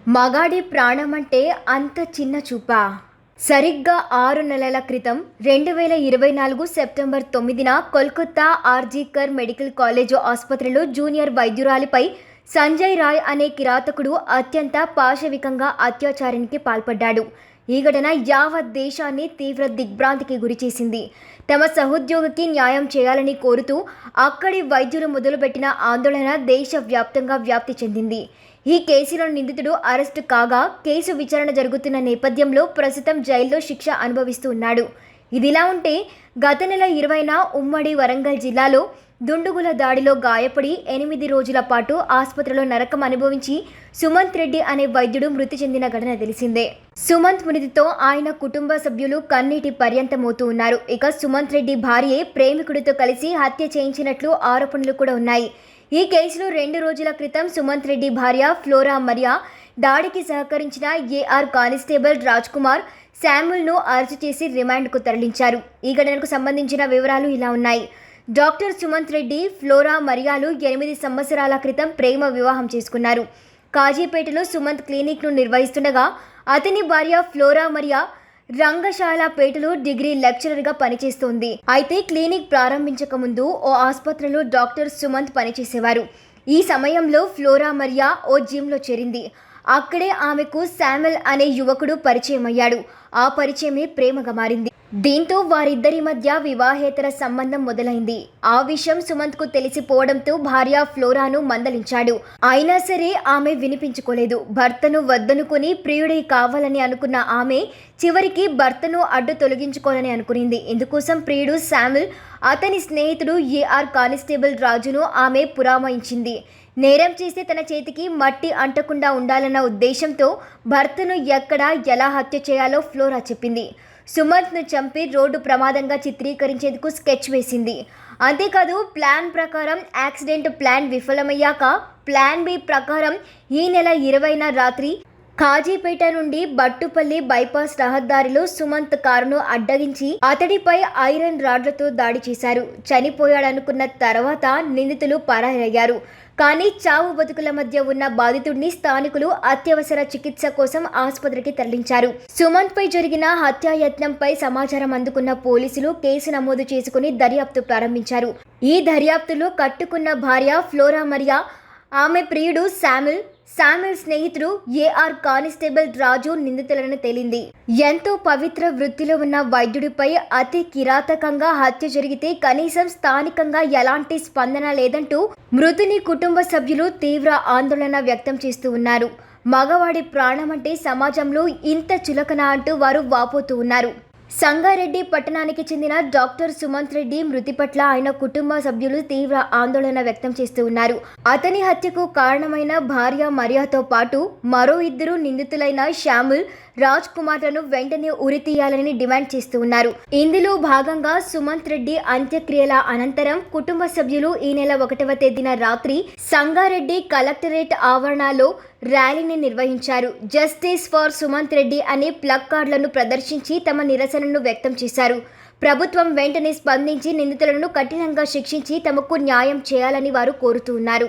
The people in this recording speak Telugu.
మగాడి ప్రాణమంటే అంత చిన్న చూపా? సరిగ్గా 6 నెలల క్రితం 2024 సెప్టెంబర్ 9న కోల్కతా ఆర్జీకర్ మెడికల్ కాలేజ్ ఆసుపత్రిలో జూనియర్ వైద్యురాలిపై సంజయ్ రాయ్ అనే కిరాతకుడు అత్యంత పాశవికంగా అత్యాచారానికి పాల్పడ్డాడు. ఈ ఘటన యావత్ దేశాన్ని తీవ్ర దిగ్భ్రాంతికి గురిచేసింది. తమ సహోద్యోగికి న్యాయం చేయాలని కోరుతూ అక్కడి వైద్యులు మొదలుపెట్టిన ఆందోళన దేశవ్యాప్తంగా వ్యాప్తి చెందింది. ఈ కేసులో నిందితుడు అరెస్టు కాగా కేసు విచారణ జరుగుతున్న నేపథ్యంలో ప్రస్తుతం జైల్లో శిక్ష అనుభవిస్తూ ఉన్నాడు. ఇదిలా ఉంటే గత నెల 20న ఉమ్మడి వరంగల్ జిల్లాలో దుండుగుల దాడిలో గాయపడి 8 రోజుల పాటు ఆసుపత్రిలో నరకం అనుభవించి సుమంత్ రెడ్డి అనే వైద్యుడు మృతి చెందిన ఘటన తెలిసిందే. సుమంత్ మృతితో ఆయన కుటుంబ సభ్యులు కన్నీటి పర్యంతమవుతూ ఉన్నారు. ఇక సుమంత్ రెడ్డి భార్యే ప్రేమికుడితో కలిసి హత్య చేయించినట్లు ఆరోపణలు కూడా ఉన్నాయి. ఈ కేసులో 2 రోజుల క్రితం సుమంత్ రెడ్డి భార్య ఫ్లోరా మరియా దాడికి సహకరించిన ఏఆర్ కానిస్టేబుల్ రాజ్ కుమార్ శామ్యుల్ను అరెస్టు చేసి రిమాండ్కు తరలించారు. ఈ ఘటనకు సంబంధించిన వివరాలు ఇలా ఉన్నాయి. డాక్టర్ సుమంత్ రెడ్డి, ఫ్లోరా మరియాలు 8 సంవత్సరాల క్రితం ప్రేమ వివాహం చేసుకున్నారు. కాజీపేటలో సుమంత్ క్లినిక్ను నిర్వహిస్తుండగా అతని భార్య ఫ్లోరా మరియా రంగశాలపేటలో డిగ్రీ లెక్చరర్గా పనిచేస్తోంది. అయితే క్లినిక్ ప్రారంభించక ముందు ఓ ఆసుపత్రిలో డాక్టర్ సుమంత్ పనిచేసేవారు. ఈ సమయంలో ఫ్లోరా మరియా ఓ జిమ్లో చేరింది. అక్కడే ఆమెకు శామ్యుల్ అనే యువకుడు పరిచయం అయ్యాడు. ఆ పరిచయమే ప్రేమగా మారింది. దీంతో వారిద్దరి మధ్య వివాహేతర సంబంధం మొదలైంది. ఆ విషయం సుమంత్కు తెలిసిపోవడంతో భార్య ఫ్లోరాను మందలించాడు. అయినా సరే ఆమె వినిపించుకోలేదు. భర్తను వద్దనుకుని ప్రియుడి కావాలని అనుకున్న ఆమె చివరికి భర్తను అడ్డు తొలగించుకోవాలని అనుకునింది. ఇందుకోసం ప్రియుడు శామ్యుల్, అతని స్నేహితుడు ఏఆర్ కానిస్టేబుల్ రాజును ఆమె పురామాయించింది. నేరం చేస్తే తన చేతికి మట్టి అంటకుండా ఉండాలన్న ఉద్దేశంతో భర్తను ఎక్కడ ఎలా హత్య చేయాలో ఫ్లోరా చెప్పింది. సుమంత్ను చంపి రోడ్డు ప్రమాదంగా చిత్రీకరించేందుకు స్కెచ్ వేసింది. అంతేకాదు ప్లాన్ ప్రకారం యాక్సిడెంట్ ప్లాన్ విఫలమయ్యాక ప్లాన్ బి ప్రకారం ఈ నెల 20న రాత్రి కాజీపేట నుండి బట్టుపల్లి బైపాస్ రహదారిలో సుమంత్ కారును అడ్డగించి అతడిపై ఐరన్ రాడ్లతో దాడి చేశారు. చనిపోయాడనుకున్న తర్వాత నిందితులు పరారయ్యారు. కానీ చావు బతుకుల మధ్య ఉన్న బాధితుడిని స్థానికులు అత్యవసర చికిత్స కోసం ఆసుపత్రికి తరలించారు. సుమంత్ పై జరిగిన హత్యాయత్నంపై సమాచారం అందుకున్న పోలీసులు కేసు నమోదు చేసుకుని దర్యాప్తు ప్రారంభించారు. ఈ దర్యాప్తులో కట్టుకున్న భార్య ఫ్లోరా మరియా, ఆమె ప్రియుడు శామ్యుల్ స్నేహితుడు ఏఆర్ కానిస్టేబుల్ రాజు నిందితులను తేలింది. ఎంతో పవిత్ర వృత్తిలో ఉన్న వైద్యుడిపై అతి కిరాతకంగా హత్య జరిగితే కనీసం స్థానికంగా ఎలాంటి స్పందన లేదంటూ మృతుని కుటుంబ సభ్యులు తీవ్ర ఆందోళన వ్యక్తం చేస్తూ ఉన్నారు. మగవాడి ప్రాణమంటే సమాజంలో ఇంత చులకన అంటూ వారు వాపోతూ ఉన్నారు. సంగారెడ్డి పట్టణానికి చెందిన డాక్టర్ సుమంత్ రెడ్డి మృతి పట్ల ఆయన కుటుంబ సభ్యులు తీవ్ర ఆందోళన వ్యక్తం చేస్తూ ఉన్నారు. అతని హత్యకు కారణమైన భార్య మరియాతో పాటు మరో 2 నిందితులైన శామ్యుల్, రాజ్ కుమార్లను వెంటనే ఉరితీయాలని డిమాండ్ చేస్తూ ఉన్నారు. ఇందులో భాగంగా సుమంత్ రెడ్డి అంత్యక్రియల అనంతరం కుటుంబ సభ్యులు ఈ నెల 1వ తేదీన రాత్రి సంగారెడ్డి కలెక్టరేట్ ఆవరణలో ర్యాలీని నిర్వహించారు. జస్టిస్ ఫర్ సుమంత్ రెడ్డి అనే ప్లగ్ కార్డులను ప్రదర్శించి తమ నిరసనను వ్యక్తం చేశారు. ప్రభుత్వం వెంటనే స్పందించి నిందితులను కఠినంగా శిక్షించి తమకు న్యాయం చేయాలని వారు కోరుతూ ఉన్నారు.